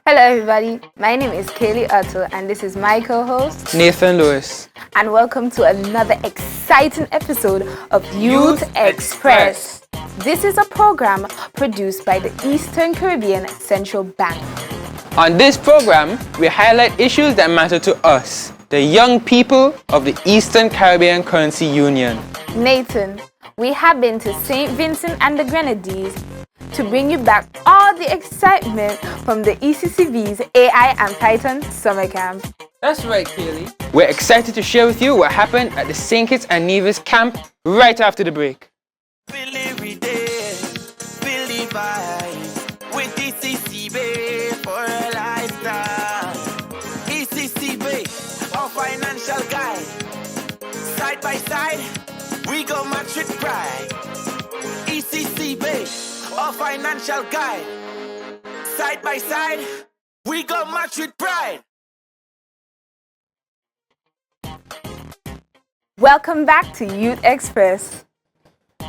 Hello everybody, my name is Chaeli Otto and this is my co-host Nathan Lewis. and welcome to another exciting episode of Youth Express. This is a program produced by the Eastern Caribbean Central Bank. On this program, we highlight issues that matter to us, the young people of the Eastern Caribbean Currency Union. Nathan, we have been to St. Vincent and the Grenadines to bring you back all the excitement from the ECCB's AI and Python summer camp. That's right, Chaeli. We're excited to share with you what happened at the St. Kitts and Nevis camp right after the break. Feel every day, feel the vibe with ECCB for a lifetime. ECCB, our financial guide. Side by side, we go match with pride. ECCB, our financial guide. Side by side, we go match with pride. Welcome back to Youth Express.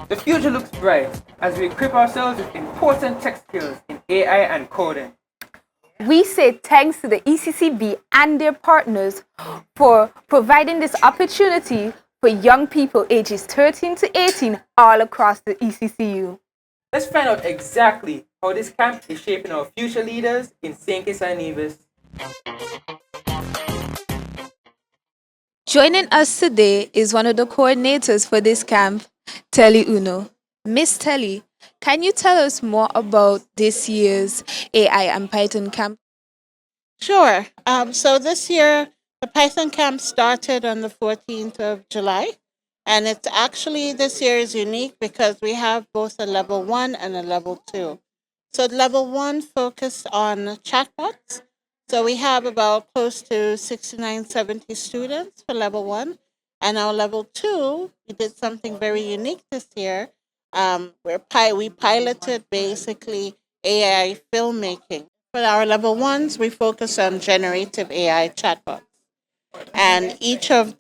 The future looks bright as we equip ourselves with important tech skills in AI and coding. We say thanks to the ECCB and their partners for providing this opportunity for young people ages 13 to 18 all across the ECCU. Let's find out exactly how this camp is shaping our future leaders in St. Kitts and Nevis. Joining us today is one of the coordinators for this camp, Chaeli Uno. Miss Chaeli, can you tell us more about this year's AI and Python camp? Sure. So this year, the Python camp started on the 14th of July. And it's actually, this year is unique because we have both a level 1 and a level 2. So level 1 focused on chatbots. So we have about close to 69, 70 students for level 1. And our level 2, we did something very unique this year. We piloted basically AI filmmaking. For our level 1s, we focus on generative AI chatbots. And each of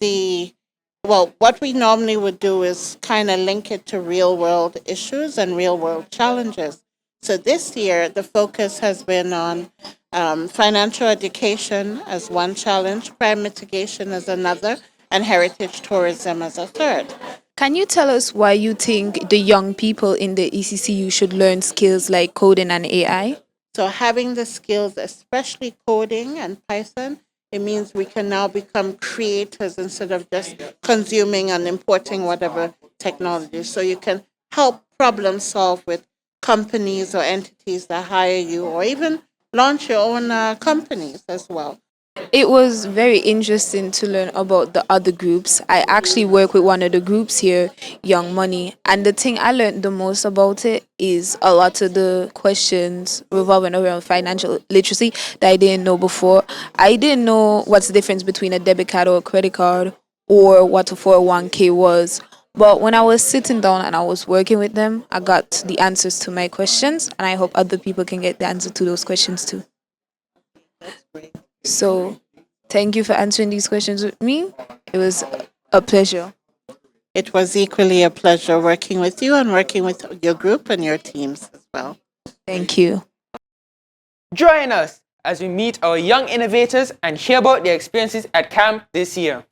what we normally would do is kind of link it to real world issues and real world challenges. So this year, the focus has been on financial education as one challenge, crime mitigation as another, and heritage tourism as a third. Can you tell us why you think the young people in the ECCU should learn skills like coding and AI? So having the skills, especially coding and Python, it means we can now become creators instead of just consuming and importing whatever technology. So you can help problem solve with companies or entities that hire you, or even launch your own companies as well. It was very interesting to learn about the other groups. I actually work with one of the groups here, Young Money, and the thing I learned the most about it is a lot of the questions revolving around financial literacy that I didn't know before. I didn't know what's the difference between a debit card or a credit card or what a 401k was. But when I was sitting down and I was working with them, I got the answers to my questions, and I hope other people can get the answer to those questions too. So, thank you for answering these questions with me. It was a pleasure. It was equally a pleasure working with you and working with your group and your teams as well. Thank you. Join us as we meet our young innovators and hear about their experiences at camp this year.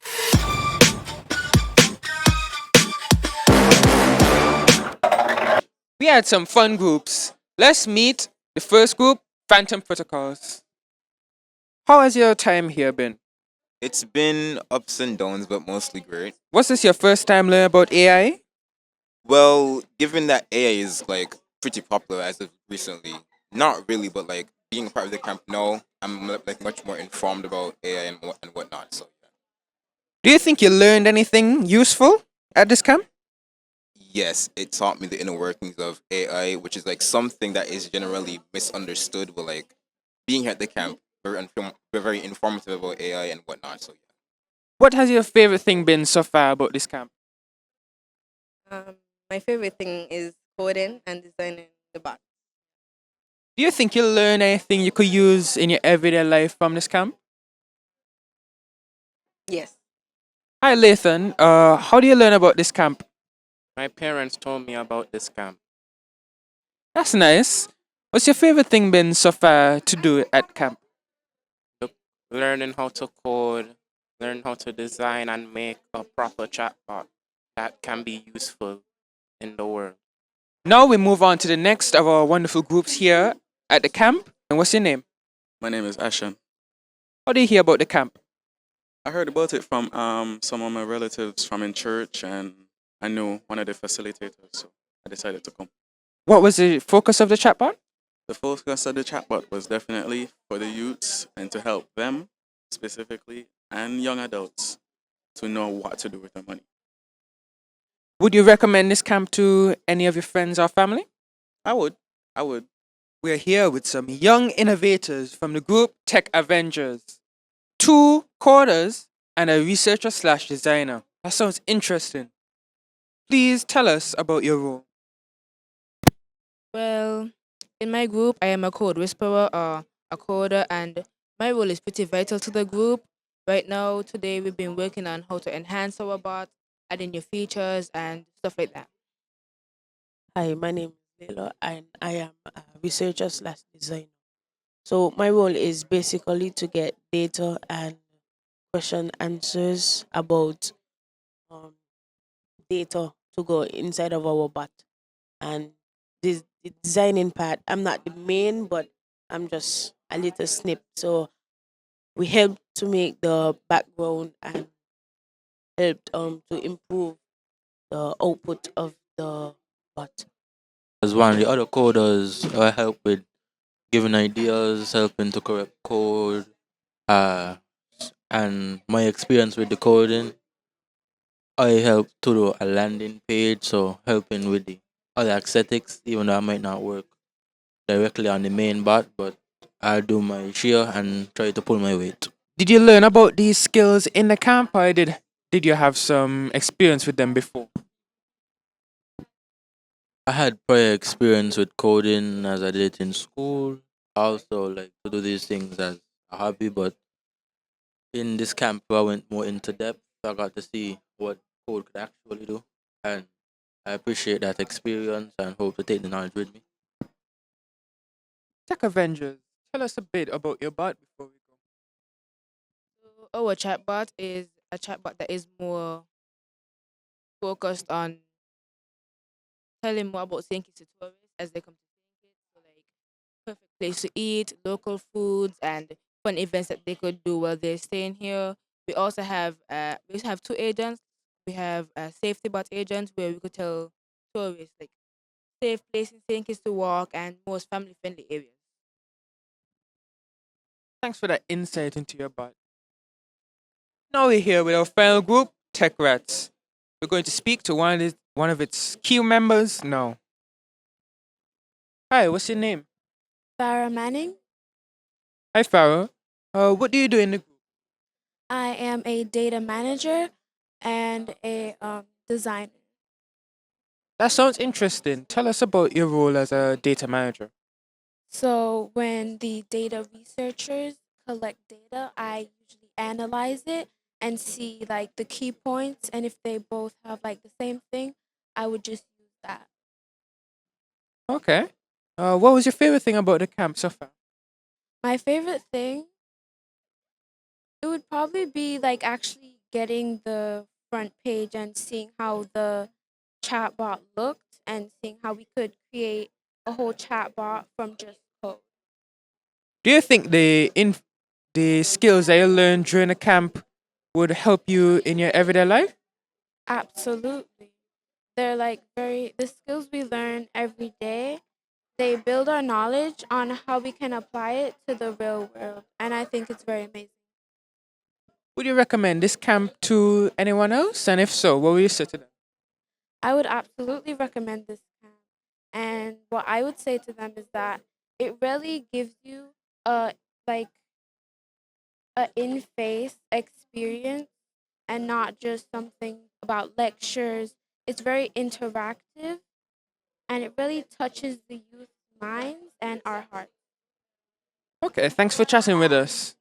We had some fun groups. Let's meet the first group, Phantom Protocols. How has your time here been? It's been ups and downs, but mostly great. Was this your first time learning about AI? Well, given that AI is like pretty popular as of recently, not really, but like being a part of the camp now, I'm like much more informed about AI and whatnot. So yeah. Do you think you learned anything useful at this camp? Yes, it taught me the inner workings of AI, which is like something that is generally misunderstood. But like being here at the camp, we're very informative about AI and whatnot. So yeah. What has your favorite thing been so far about this camp? My favorite thing is coding and designing the box. Do you think you learn anything you could use in your everyday life from this camp? Yes. Hi, Lathan. How do you learn about this camp? My parents told me about this camp. That's nice. What's your favorite thing been so far to do at camp? Learning how to code, learn how to design and make a proper chatbot that can be useful in the world. Now we move on to the next of our wonderful groups here at the camp. And what's your name? My name is Ashan. How do you hear about the camp? I heard about it from some of my relatives from in church, and I knew one of the facilitators, so I decided to come. What was the focus of the chatbot? The focus of the chatbot was definitely for the youths and to help them specifically and young adults to know what to do with their money. Would you recommend this camp to any of your friends or family? I would. We're here with some young innovators from the group Tech Avengers. 2 coders and a researcher / designer. That sounds interesting. Please tell us about your role. Well, in my group, I am a code whisperer or a coder, and my role is pretty vital to the group. Right now, today, we've been working on how to enhance our bot, adding new features, and stuff like that. Hi, my name is Lelo and I am a researcher / designer. So my role is basically to get data and question answers about data to go inside of our bot. And the designing part, I'm not the main, but I'm just a little snip. So we help to make the background and helped to improve the output of the bot. As one of the other coders, I help with giving ideas, helping to correct code, and my experience with the coding, I help to do a landing page, so helping with the other aesthetics, even though I might not work directly on the main bot, but I do my share and try to pull my weight. Did you learn about these skills in the camp, or did you have some experience with them before? I had prior experience with coding as I did in school. I also like to do these things as a hobby, but in this camp I went more into depth. I got to see what code could actually do, and I appreciate that experience and hope to take the knowledge with me. Tech Avengers, tell us a bit about your bot before we go. So our chatbot is a chatbot that is more focused on telling more about St. Kitts to tourists as they come to St. Kitts. So like perfect place to eat, local foods, and fun events that they could do while they're staying here. We also have 2 agents. We have a safety bot agent where we could tell tourists like safe places in St. Kitts to walk and most family friendly areas. Thanks for that insight into your bot. Now we're here with our final group, Tech Rats. We're going to speak to one of its key members now. Hi, what's your name? Farah Manning. Hi, Farah. What do you do in the group? I am a data manager and a designer. That sounds interesting. Tell us about your role as a data manager. So when the data researchers collect data, I usually analyze it and see like the key points, and if they both have like the same thing, I would just use that. Okay. What was your favorite thing about the camp so far? My favorite thing, it would probably be like actually getting the front page and seeing how the chatbot looked and seeing how we could create a whole chatbot from just code. Do you think the skills that you learned during the camp would help you in your everyday life? Absolutely. They're like the skills we learn every day, they build our knowledge on how we can apply it to the real world. And I think it's very amazing. Would you recommend this camp to anyone else? And if so, what would you say to them? I would absolutely recommend this camp. And what I would say to them is that it really gives you a like a in-face experience and not just something about lectures. It's very interactive and it really touches the youth's minds and our hearts. Okay, thanks for chatting with us.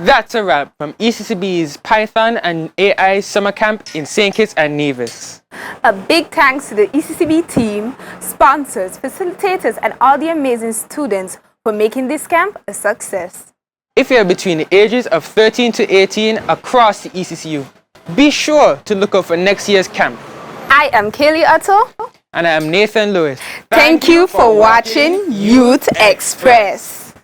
That's a wrap from ECCB's Python and AI Summer Camp in St. Kitts and Nevis. A big thanks to the ECCB team, sponsors, facilitators, and all the amazing students for making this camp a success. If you're between the ages of 13 to 18 across the ECCU, be sure to look out for next year's camp. I am Chaeli Otto. And I am Nathan Lewis. Thank you for watching Youth Express.